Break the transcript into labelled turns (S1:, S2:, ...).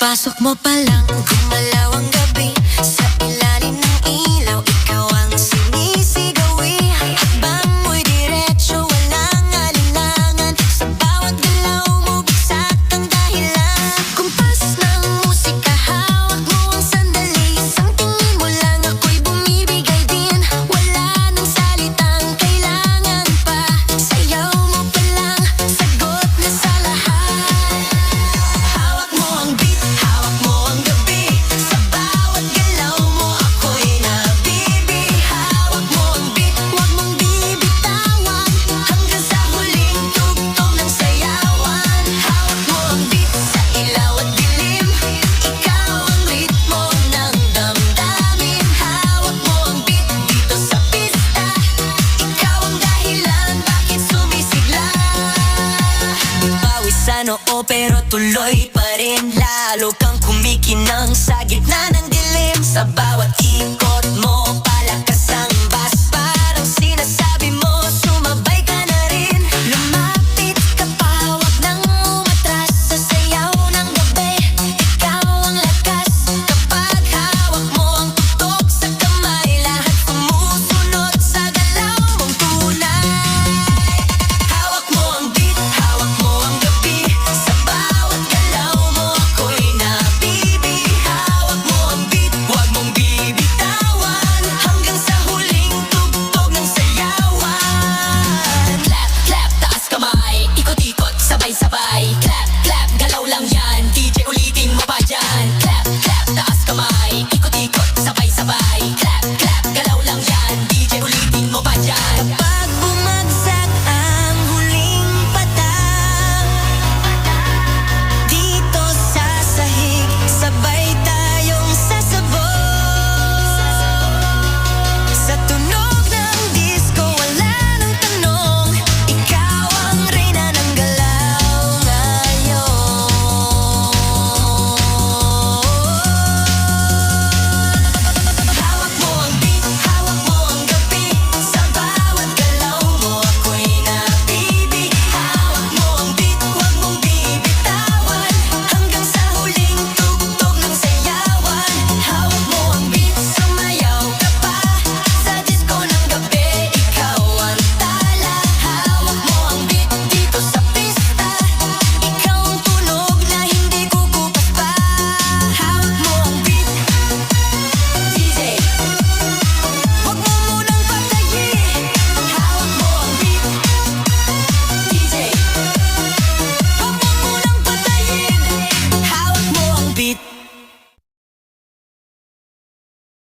S1: Pagpasok mo pa lang, gumalaw ang gabi. Sa ilalim ng ilaw, ikaw ang sinisigawi. Habang mo'y diretso, walang alinlangan. Sa bawat galaw mo, bigsak ang dahilan. Kumpas ng musika, hawak mo ang sandali. Isang tingin mo lang, ako'y bumibigay din. Wala nang salitang kailangan pa. Sayaw mo pa lang, sagot na sa lahat. Hawak mo ang beat, hawak mo ang gabi. Sa bawat galaw mo, ako'y nabibi. Hawak mo ang beat, huwag mong bibitawan. Hanggang sa huling tugtog ng sayawan. Hawak mo ang beat, sa ilaw at dilim. Ikaw ang ritmo ng damdamin. Hawak mo ang beat, dito sa pista. Ikaw ang dahilan, bakit sumisigla. Pawis sa noo pero tuloy pa rin. Lalo kang kumikinang sa gitna ng dilim. Sa bawat